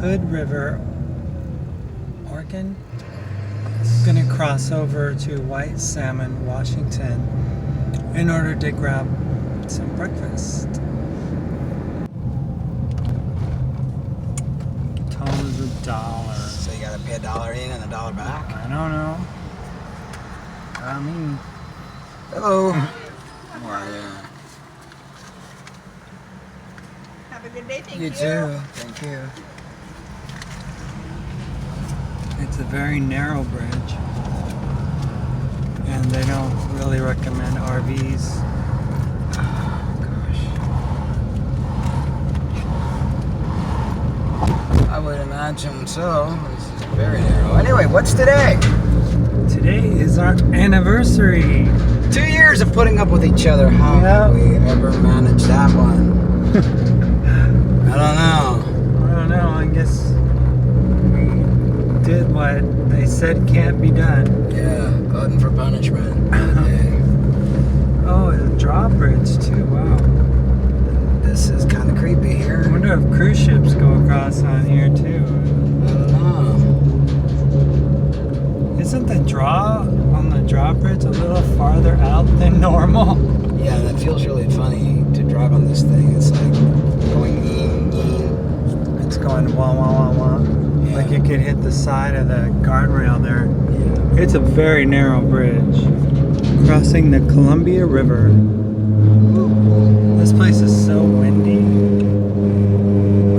Hood River, Oregon. Gonna cross over to White Salmon, Washington, in order to grab some breakfast. Toll's $1. So you gotta pay $1 in and $1 back? I don't know. I mean, hello. How are you? Have a good day, thank you. You too. Thank you. it's a very narrow bridge, and they don't really recommend RVs. Oh, gosh. I would imagine so. This is very narrow. Anyway, what's today? Today is our anniversary. 2 years of putting up with each other. How have we ever managed that one? I don't know. I don't know. I guess we did what they said can't be done. Yeah, glutton for punishment. Oh, it's a drawbridge too. Wow. This is kind of creepy I here. wonder if cruise ships go across on here too. I don't know. Isn't the draw on the drawbridge a little farther out than normal? Yeah, that feels really funny to drive on this thing. It's like going It's going wah wah wah wah. Yeah. Like it could hit the side of the guardrail there. Yeah. It's a very narrow bridge. Crossing the Columbia River. This place is so windy.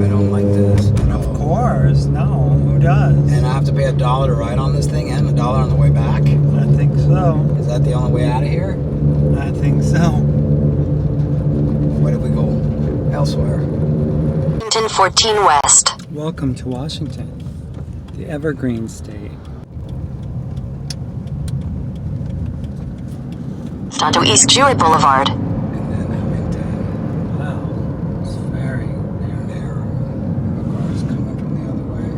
I don't like this. Of course, no. Who does? And I have to pay $1 to ride on this thing and $1 on the way back. I think so. Is that the only way out of here? I think so. Where do we go? Elsewhere. 14 West. Welcome to Washington, the Evergreen State. Onto East Jewett Boulevard. And then Hamilton. Wow, it's very Narrow. The car's coming from the other way.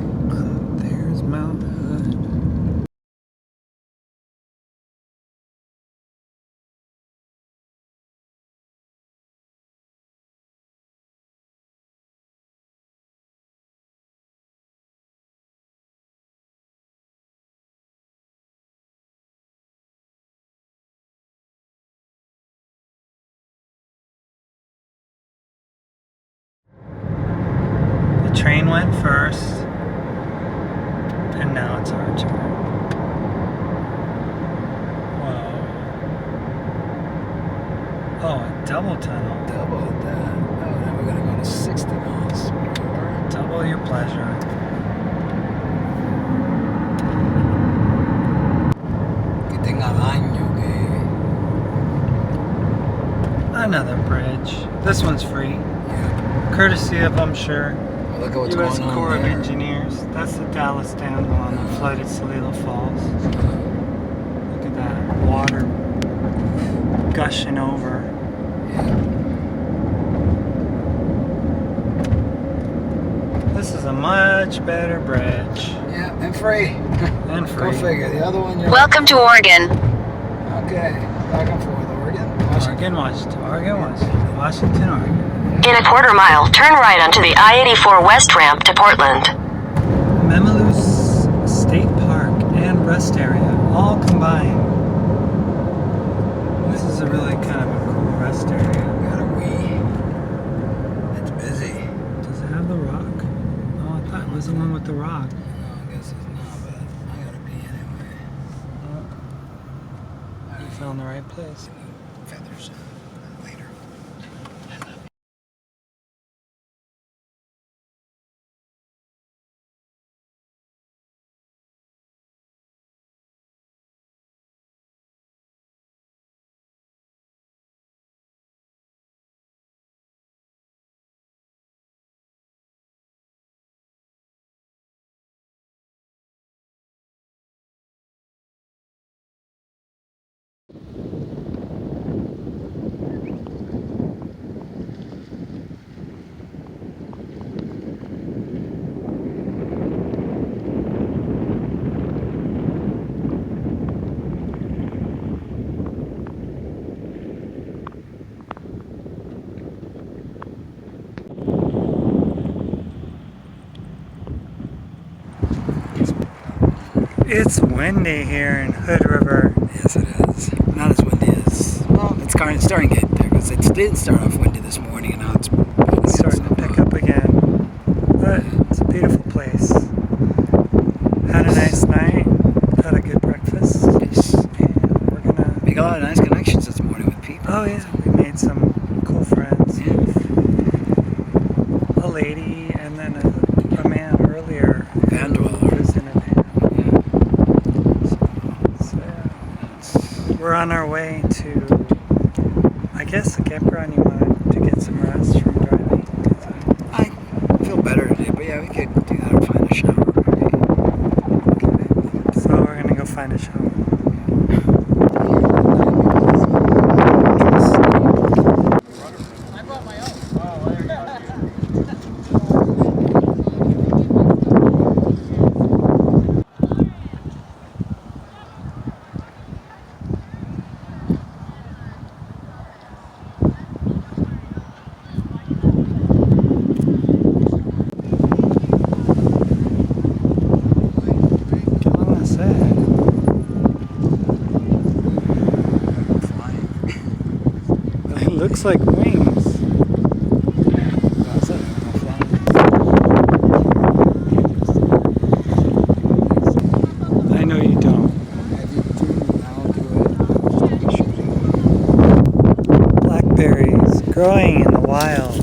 There's Mount Hood. The train went first, and now it's our turn. Whoa. Oh, a double tunnel. Double that. Oh, now we're gonna go to 60 miles per hour. Double your pleasure. Que tenga daño, Another bridge. This one's free. Yeah. Courtesy of, I'm sure, Well, look at what's U.S. going on Corps of there. Engineers. That's the Dallas Dam, the one that flooded Salila Falls. Look at that water gushing over. Yeah. This is a much better bridge. Yeah, and free. And Go free. figure. The other one, you're Welcome to Oregon. okay. Back and forth, Oregon. Oregon, Washington. Oregon, Washington. Washington, Oregon. In a quarter mile, turn right onto the I-84 West ramp to Portland. Memaloose State Park and Rest Area, all combined. This is a really kind of a cool rest area. Got a wee. It's busy. Does it have the rock? Oh, I thought it was the one with the rock. No, I guess it's not, but I gotta pee anyway. You found the right place. Feathers. Later. It's windy here in Hood River. Yes, it is. Not as windy as... Well, it's starting to get there because it didn't start off windy this morning and now it's Starting to pick up again. But it's a beautiful place. Had a nice night. Had a good breakfast. And we're gonna make a lot of nice connections this morning with people. Oh yeah, we made some cool friends. Yeah. A lady and then a man earlier. Van dweller. Who was in a van. So we're on our way to, I guess, the campground you wanted to get some rest from driving. I feel better today, but yeah, we could do that or find a shower. Okay. So we're gonna go find a shower. It looks like wings. Does it? I know you don't. Blackberries growing in the wild.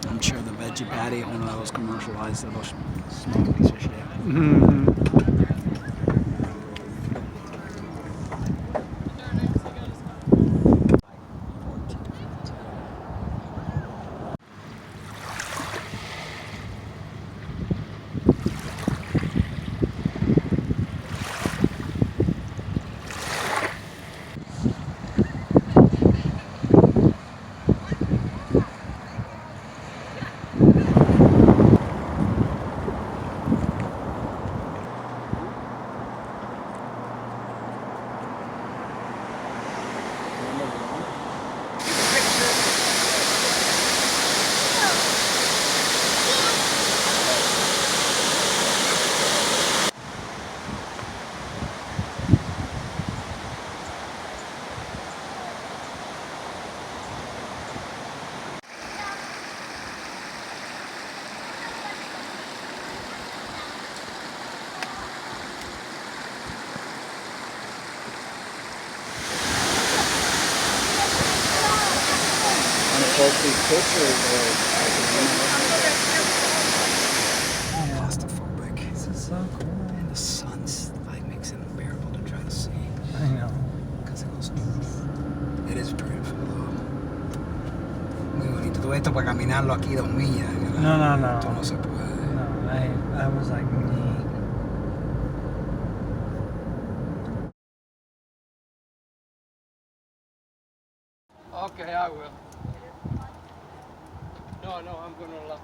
I'm sure the veggie patty on one of those commercialized little small piece of shit. Mm-hmm. Post these pictures claustrophobic. This is so cool. And the sun's like makes it unbearable to try to see. I know. Because it goes. It is beautiful though. Muy bonito. Todo esto para caminarlo aquí 2 millas. No. Esto no se puede. No, I was like, Okay, I will. No, I'm gonna love.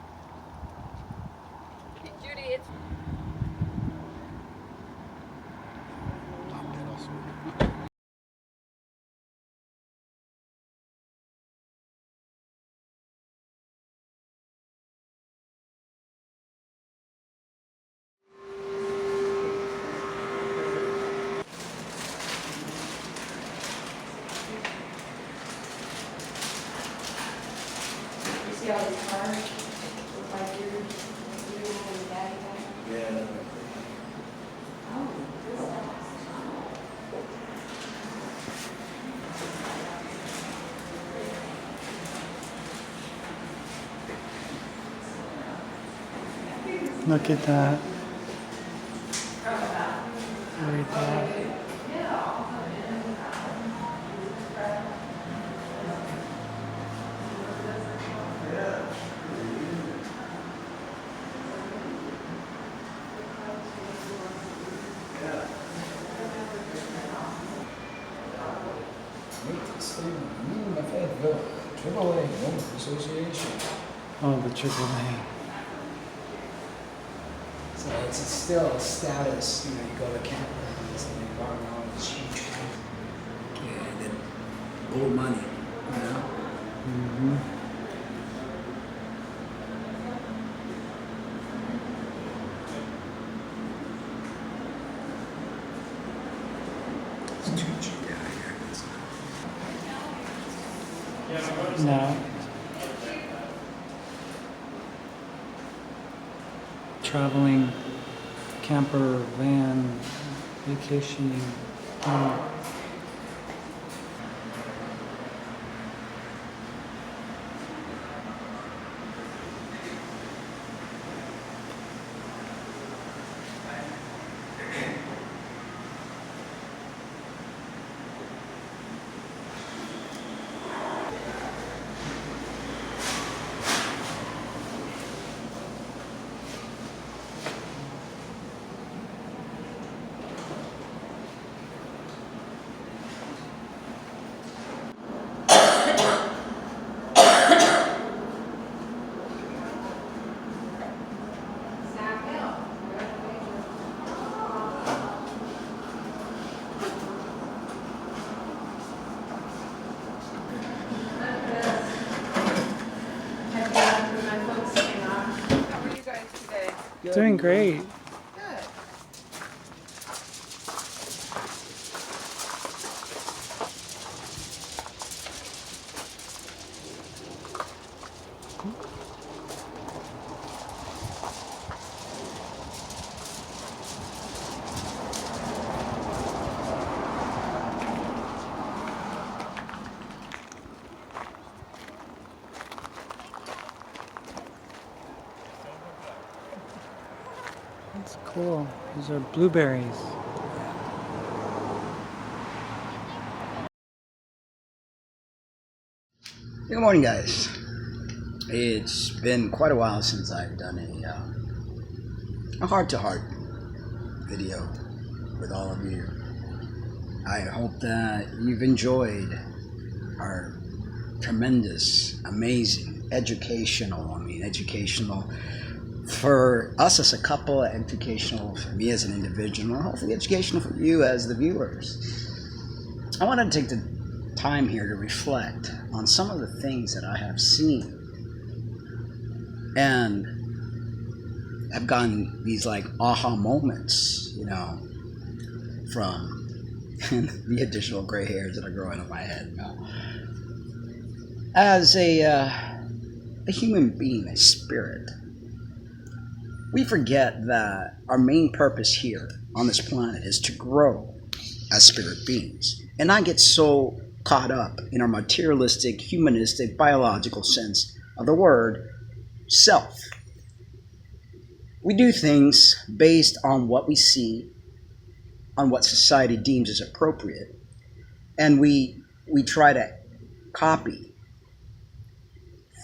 Judy, it's See all these cars look like you and daddy got? Yeah. Oh, this stuff. look at that. Read that. AAA Nomads Association. Oh, the AAA. So it's still a status, you know, you go to campgrounds and they run all this huge camp. Yeah, then old money, you know? Mm-hmm. It's too cheap down here. No. Traveling camper, van, vacationing. Oh. How are you guys today? Doing great. Good. That's cool. These are blueberries. Good morning, guys. It's been quite a while since I've done a heart-to-heart video with all of you. I hope that you've enjoyed our tremendous, amazing, educational for us as a couple, educational for me as an individual, and hopefully educational for you as the viewers. I wanted to take the time here to reflect on some of the things that I have seen and have gotten these like aha moments, you know, from the additional gray hairs that are growing on my head. You know. As a human being, a spirit, we forget that our main purpose here on this planet is to grow as spirit beings and not get so caught up in our materialistic, humanistic, biological sense of the word self. We do things based on what we see, on what society deems as appropriate, and we try to copy,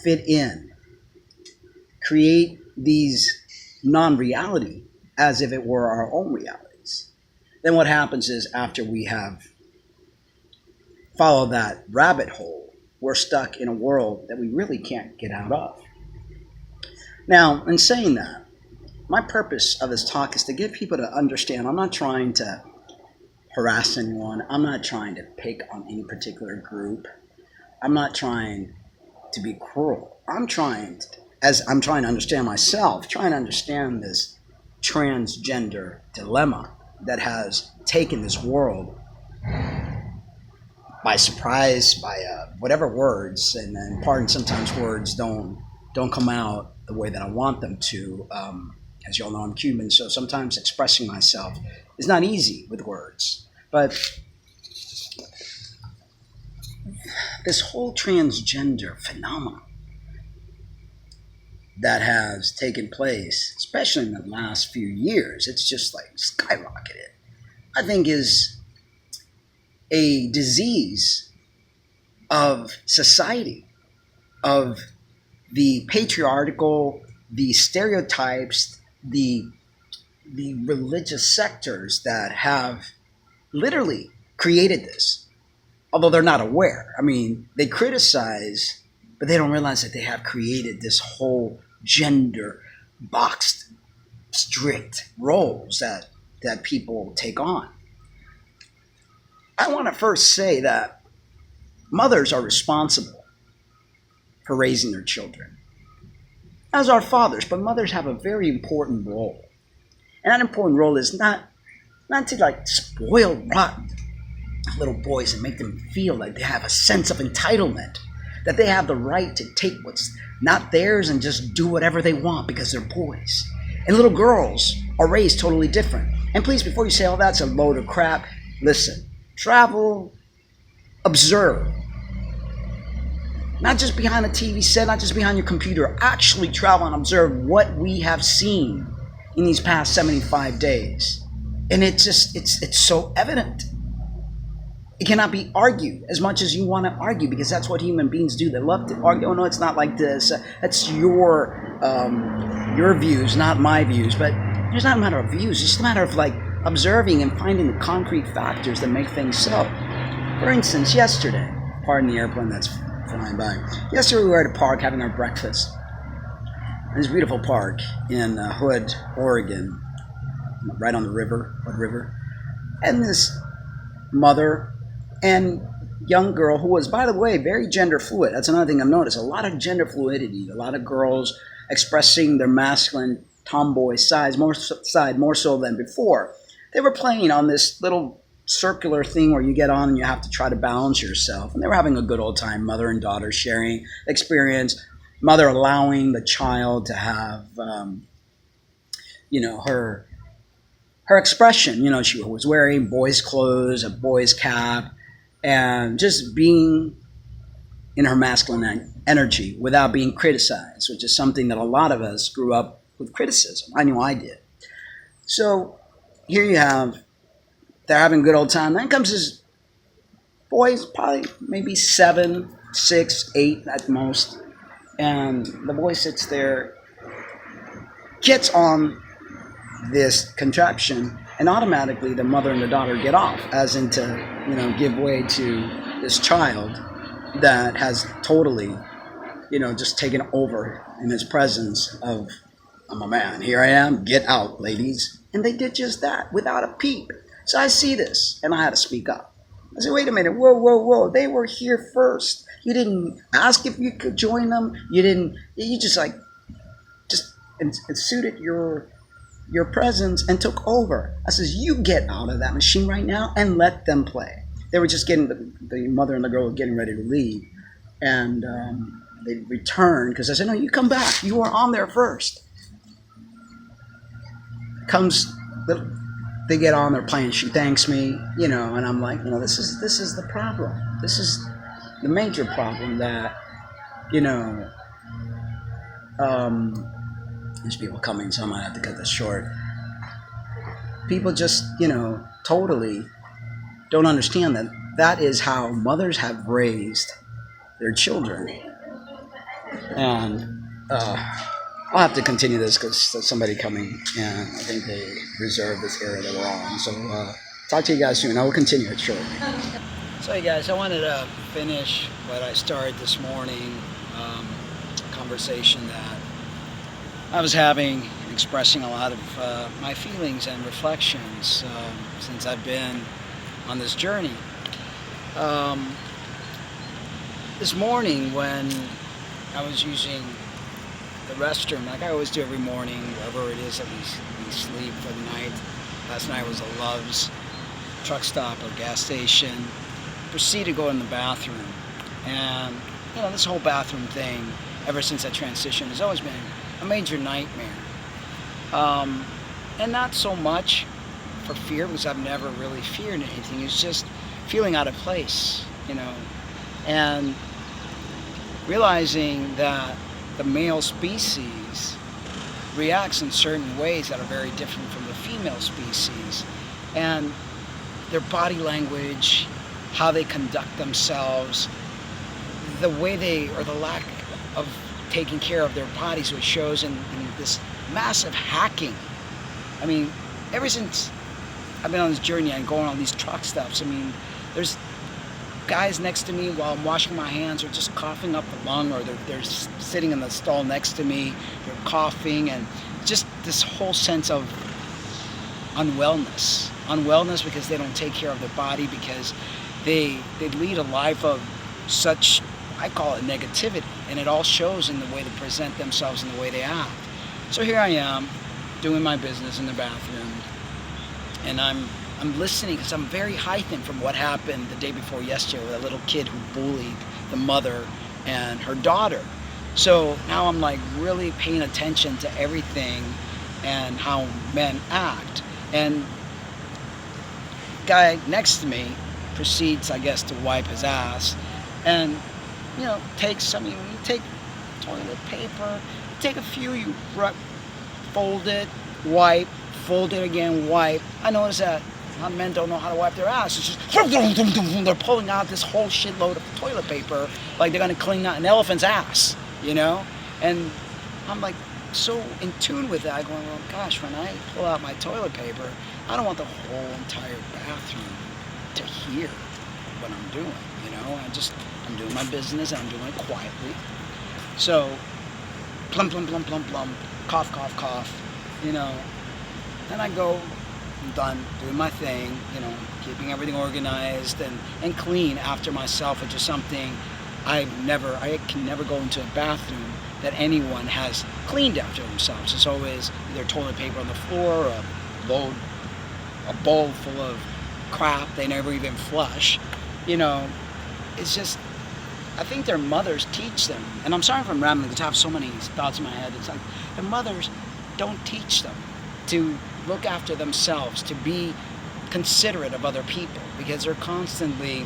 fit in, create these non-reality as if it were our own realities. Then what happens is after we have followed that rabbit hole, we're stuck in a world that we really can't get out of. Now, in saying that, my purpose of this talk is to get people to understand I'm not trying to harass anyone. I'm not trying to pick on any particular group. I'm not trying to be cruel. I'm trying to understand myself, trying to understand this transgender dilemma that has taken this world by surprise, by whatever words, and then pardon, sometimes words don't come out the way that I want them to. As you all know, I'm Cuban, so sometimes expressing myself is not easy with words. But this whole transgender phenomenon that has taken place, especially in the last few years, it's just like skyrocketed, I think is a disease of society, of the patriarchal, the stereotypes, the religious sectors that have literally created this, although they're not aware. I mean, they criticize but they don't realize that they have created this whole gender boxed, strict roles that people take on. I want to first say that mothers are responsible for raising their children, as are fathers, but mothers have a very important role. And that important role is not to like spoil rotten little boys and make them feel like they have a sense of entitlement, that they have the right to take what's not theirs and just do whatever they want because they're boys. And little girls are raised totally different. And please, before you say, oh, that's a load of crap, listen, travel, observe. Not just behind a TV set, not just behind your computer. Actually travel and observe what we have seen in these past 75 days. And it's so evident. It cannot be argued as much as you want to argue, because that's what human beings do. They love to argue. Oh no, it's not like this. That's your views, not my views. But it's not a matter of views. It's just a matter of like observing and finding the concrete factors that make things so. For instance, yesterday, pardon the airplane that's flying by. Yesterday we were at a park having our breakfast. This beautiful park in Hood, Oregon, right on the river, Hood River. And this mother and young girl who was, by the way, very gender fluid. That's another thing I've noticed. A lot of gender fluidity. A lot of girls expressing their masculine tomboy side more so than before. They were playing on this little circular thing where you get on and you have to try to balance yourself. And they were having a good old time, mother and daughter sharing experience, mother allowing the child to have, her expression. She was wearing boys' clothes, a boy's cap, and just being in her masculine energy without being criticized, which is something that a lot of us grew up with criticism. I knew I did. So here you have, they're having a good old time. Then comes this boy's probably maybe 7, 6, 8 at most. And the boy sits there, gets on this contraption, and automatically the mother and the daughter get off, as in to, give way to this child that has totally, just taken over in his presence of, I'm a man, here I am, get out, ladies. And they did just that without a peep. So I see this, and I had to speak up. I said, wait a minute, whoa, they were here first. You didn't ask if you could join them. You just suited your presence and took over. I says, you get out of that machine right now and let them play. They were just getting, the mother and the girl were getting ready to leave. And they returned because I said, no, you come back. You were on there first. They get on, they're playing, she thanks me, and I'm like, this is the problem. This is the major problem that, there's people coming, so I might have to cut this short. People just, totally don't understand that is how mothers have raised their children. And I'll have to continue this because there's somebody coming, and I think they reserve this area that we're on. So talk to you guys soon. I will continue it shortly. So hey guys, I wanted to finish what I started this morning, conversation that I was having, expressing a lot of my feelings and reflections since I've been on this journey. This morning when I was using the restroom, like I always do every morning, wherever it is that we sleep for the night. Last night was a Love's truck stop or gas station. Proceed to go in the bathroom. And, this whole bathroom thing, ever since I transitioned, has always been a major nightmare. And not so much for fear, because I've never really feared anything. It's just feeling out of place, and realizing that the male species reacts in certain ways that are very different from the female species. And their body language, how they conduct themselves, the way or the lack of taking care of their bodies, which shows in this massive hacking. I mean, ever since I've been on this journey and going on these truck stops, there's guys next to me while I'm washing my hands are just coughing up the lung, or they're sitting in the stall next to me, they're coughing, and just this whole sense of unwellness because they don't take care of their body, because they lead a life of such, I call it negativity, and it all shows in the way they present themselves and the way they act. So here I am doing my business in the bathroom, and I'm listening because I'm very heightened from what happened the day before yesterday with a little kid who bullied the mother and her daughter. So now I'm like really paying attention to everything and how men act. And guy next to me proceeds, I guess, to wipe his ass, and takes some. You take toilet paper, take a few, you fold it, wipe, fold it again, wipe. I notice that a lot of men don't know how to wipe their ass. It's just they're pulling out this whole shitload of toilet paper like they're gonna clean out an elephant's ass, And I'm like so in tune with that. I go, well, gosh, when I pull out my toilet paper, I don't want the whole entire bathroom to hear what I'm doing. I'm doing my business and I'm doing it quietly. So, plum, plum, plum, plum, plum, cough, cough, cough, Then I go, I'm done doing my thing, keeping everything organized and clean after myself, which is something I can never go into a bathroom that anyone has cleaned after themselves. It's always either toilet paper on the floor or a bowl full of crap they never even flush. It's just, I think their mothers teach them, and I'm sorry if I'm rambling because I have so many thoughts in my head. It's like their mothers don't teach them to look after themselves, to be considerate of other people, because they're constantly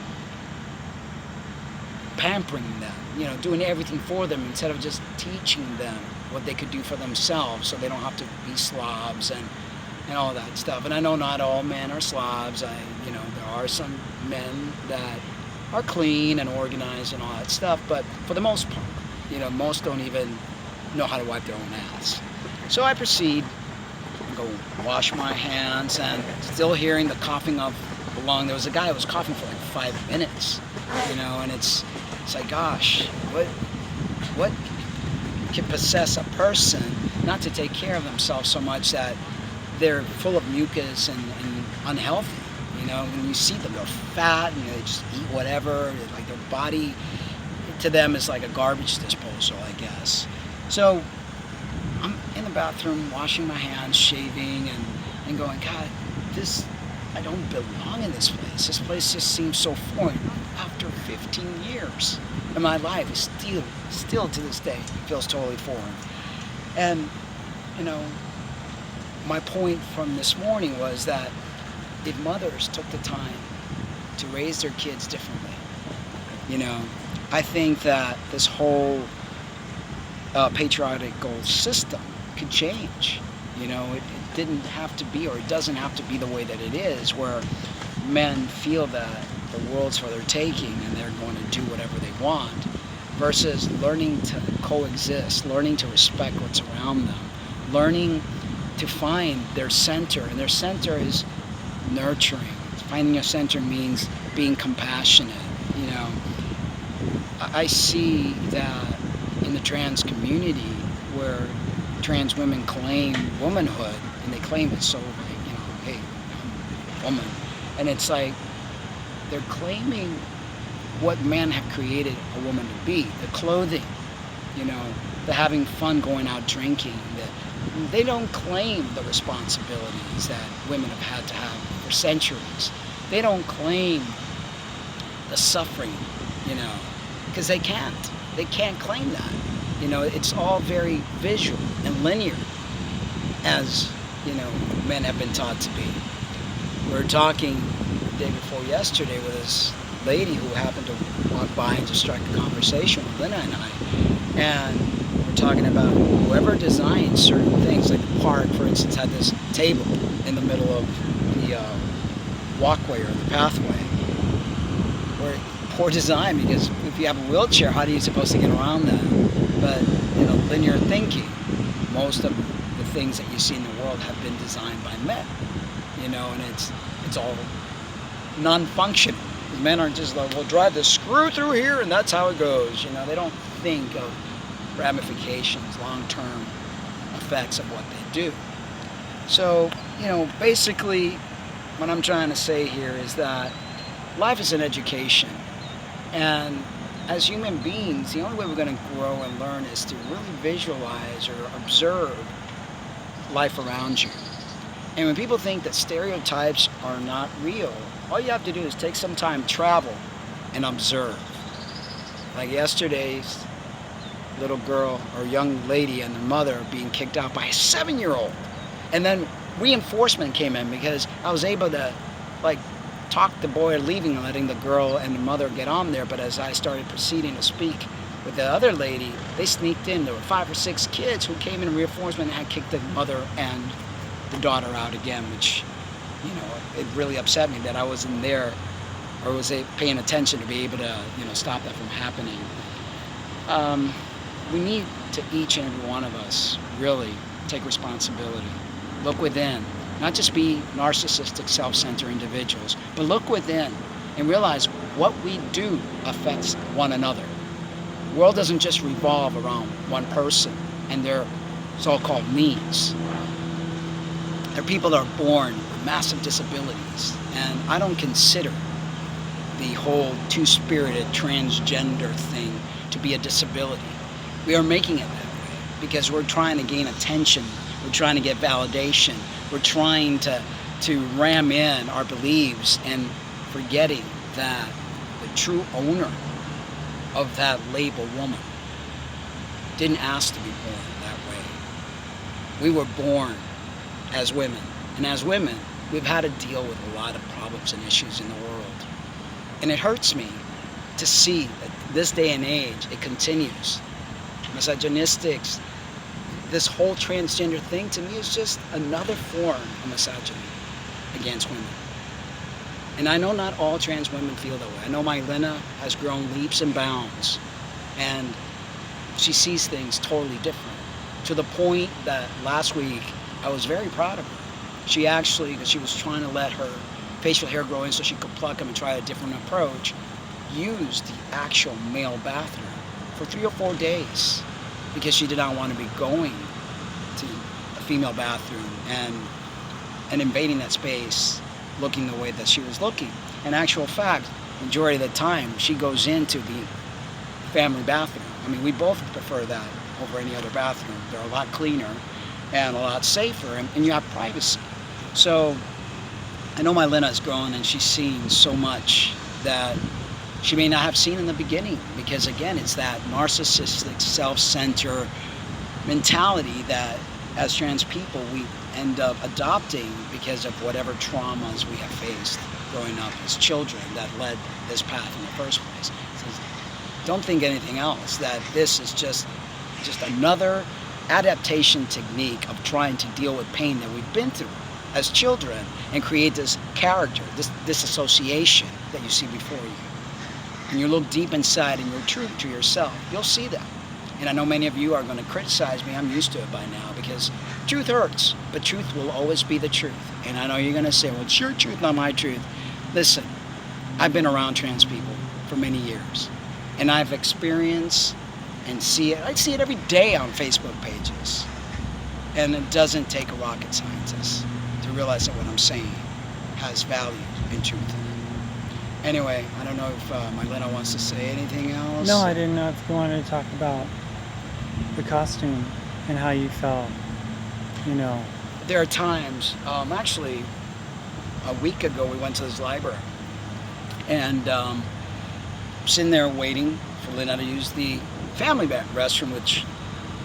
pampering them, doing everything for them instead of just teaching them what they could do for themselves so they don't have to be slobs and all that stuff. And I know not all men are slobs. There are some men that are clean and organized and all that stuff, but for the most part, most don't even know how to wipe their own ass. So I proceed and go wash my hands, and still hearing the coughing of the lung. There was a guy who was coughing for like 5 minutes, and it's like, gosh, what can possess a person not to take care of themselves so much that they're full of mucus and unhealthy? When you see them, they're fat and they just eat whatever. Like their body, to them, is like a garbage disposal, I guess. So I'm in the bathroom washing my hands, shaving, and going, God, I don't belong in this place. This place just seems so foreign. After 15 years in my life, it still to this day feels totally foreign. And, my point from this morning was that if mothers took the time to raise their kids differently, I think that this whole patriarchal system could change. It didn't have to be, or it doesn't have to be the way that it is, where men feel that the world's for their taking and they're going to do whatever they want, versus learning to coexist, learning to respect what's around them, learning to find their center. And their center is nurturing. Finding your center means being compassionate. I see that in the trans community, where trans women claim womanhood, and they claim it so like, hey, I'm a woman. And it's like they're claiming what men have created a woman to be. The clothing, the having fun going out drinking. They don't claim the responsibilities that women have had to have for centuries. They don't claim the suffering, because they can't. They can't claim that. It's all very visual and linear, as, men have been taught to be. We were talking the day before yesterday with this lady who happened to walk by and just strike a conversation with Lynna and I. And we're talking about whoever designed certain things, like the park, for instance, had this table in the middle of the walkway or the pathway. Where poor design, because if you have a wheelchair, how are you supposed to get around that? But linear thinking, most of the things that you see in the world have been designed by men, and it's all non-functional, Men are just like, we'll drive the screw through here and that's how it goes. You know, they don't think of ramifications, long-term effects of what they do. So, you know, basically what I'm trying to say here is that life is an education. And as human beings, the only way we're going to grow and learn is to really visualize or observe life around you. And when people think that stereotypes are not real, all you have to do is take some time, travel, and observe. Like yesterday's little girl or young lady and their mother being kicked out by a 7-year-old. And then reinforcement came in because I was able to like talk the boy leaving and letting the girl and the mother get on there. But as I started proceeding to speak with the other lady, they sneaked in. There were 5 or 6 kids who came in reinforcement and had kicked the mother and the daughter out again, which, you know, it really upset me that I wasn't there or was paying attention to be able to, you know, stop that from happening. We need to, each and every one of us, really take responsibility. Look within, not just be narcissistic, self-centered individuals, but look within and realize what we do affects one another. The world doesn't just revolve around one person and their so-called needs. There are people that are born with massive disabilities, and I don't consider the whole two-spirited transgender thing to be a disability. We are making it that way because we're trying to gain attention, we're trying to get validation, we're trying to ram in our beliefs and forgetting that the true owner of that label, woman, didn't ask to be born that way. We were born as women, and as women, we've had to deal with a lot of problems and issues in the world. And it hurts me to see that this day and age, it continues. Misogynistics, this whole transgender thing to me is just another form of misogyny against women. And I know not all trans women feel that way. I know my Lynna has grown leaps and bounds, and she sees things totally different, to the point that last week I was very proud of her. She actually, because she was trying to let her facial hair grow in so she could pluck them and try a different approach, used the actual male bathroom for 3 or 4 days because she did not want to be going to a female bathroom and invading that space looking the way that she was looking. In actual fact, majority of the time she goes into the family bathroom. I mean, we both prefer that over any other bathroom. They're a lot cleaner and a lot safer, and you have privacy. So I know my Lynna has grown and she's seen so much that she may not have seen in the beginning, because again, it's that narcissistic, self-centered mentality that as trans people we end up adopting because of whatever traumas we have faced growing up as children that led this path in the first place. So don't think anything else, that this is just another adaptation technique of trying to deal with pain that we've been through as children and create this character, this association that you see before you. And you look deep inside and you're true to yourself, you'll see that. And I know many of you are going to criticize me. I'm used to it by now because truth hurts, but truth will always be the truth. And I know you're going to say, well, it's your truth, not my truth. Listen, I've been around trans people for many years, and I've experienced and see it. I see it every day on Facebook pages. And it doesn't take a rocket scientist to realize that what I'm saying has value and truth in it. Anyway, I don't know if my Lynna wants to say anything else. No, I didn't know if you wanted to talk about the costume and how you felt, you know. There are times, actually, a week ago we went to this library, and sitting there waiting for Lynna to use the family restroom, which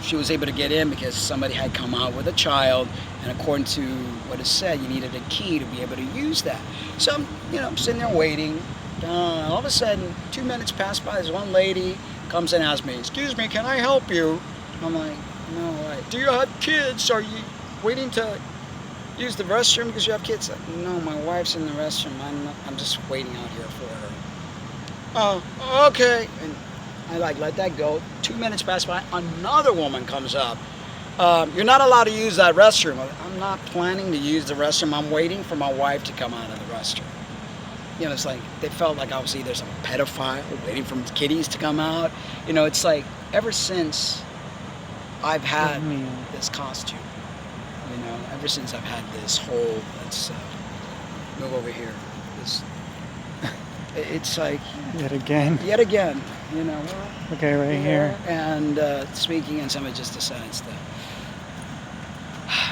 she was able to get in because somebody had come out with a child, and according to what is said, you needed a key to be able to use that. So I'm sitting there waiting. All of a sudden, 2 minutes pass by. This one lady comes and asks me, "Excuse me, can I help you?" I'm like, "No, what? Do you have kids? Are you waiting to use the restroom because you have kids?" "No, my wife's in the restroom. I'm just waiting out here for her." "Oh, okay." And I let that go. 2 minutes pass by. Another woman comes up. "You're not allowed to use that restroom." "I'm not planning to use the restroom. I'm waiting for my wife to come out of the restroom." You know, it's like they felt like I was either some pedophile waiting for kitties to come out. You know, it's like ever since I've had this costume, you know, ever since I've had this whole, let's move over here, this, it's like, Yet again. yet again, you know, Okay, right here. and speaking, and somebody just decides that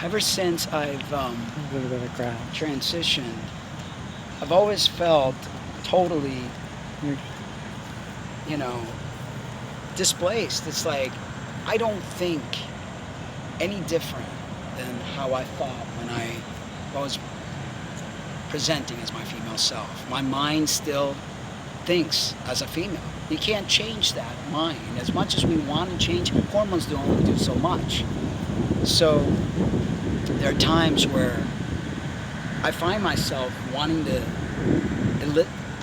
ever since I've A little bit of ground. transitioned, I've always felt totally, You're- you know, displaced. It's like I don't think any different than how I thought when I was presenting as my female self. My mind still thinks as a female. You can't change that mind. As much as we want to change, hormones do only do so much. So there are times where I find myself wanting to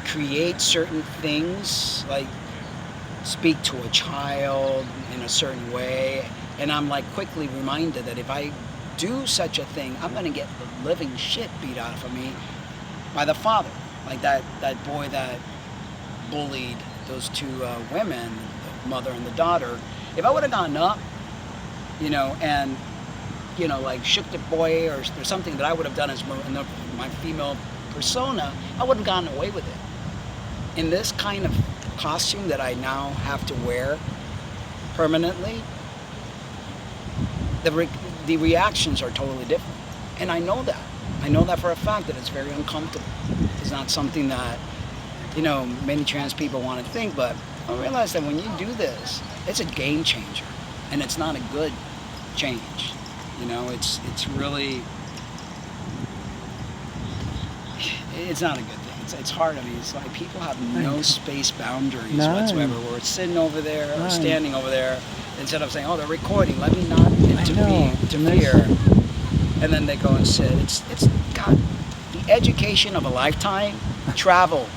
create certain things, like speak to a child in a certain way, and I'm like quickly reminded that if I do such a thing, I'm going to get the living shit beat out of me by the father. Like that boy that bullied those two women, the mother and the daughter. If I would have gone up, you know, and, you know, like shook the boy or something that I would have done as my female persona, I would have gotten away with it. In this kind of costume that I now have to wear permanently, the reactions are totally different. And I know that. I know that for a fact, that it's very uncomfortable. It's not something that, you know, many trans people want to think, but I realize that when you do this, it's a game changer. And it's not a good change. You know, it's really, it's not a good thing. It's hard. I mean, it's like people have no space boundaries None. whatsoever. We're sitting over there or None. standing over there, instead of saying, "Oh, they're recording. Let me not know. interfere." And then they go and sit. It's God, the education of a lifetime. Travel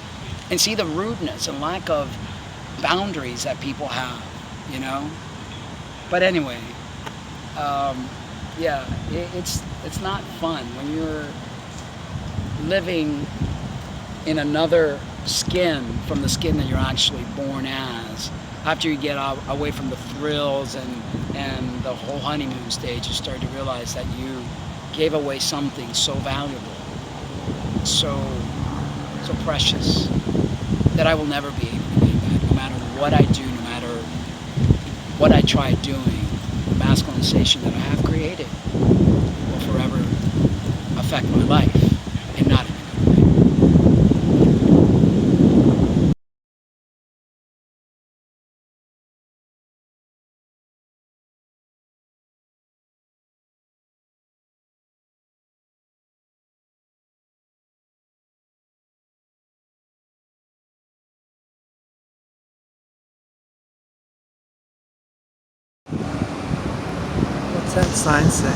and see the rudeness and lack of boundaries that people have. You know. But anyway, yeah, it's not fun when you're living in another skin from the skin that you're actually born as. After you get away from the thrills and the whole honeymoon stage, you start to realize that you gave away something so valuable, so precious, that I will never be able to give back. No matter what I do, no matter what I try doing, the masculinization that I have created will forever affect my life, and not in a good way. What's that sign say?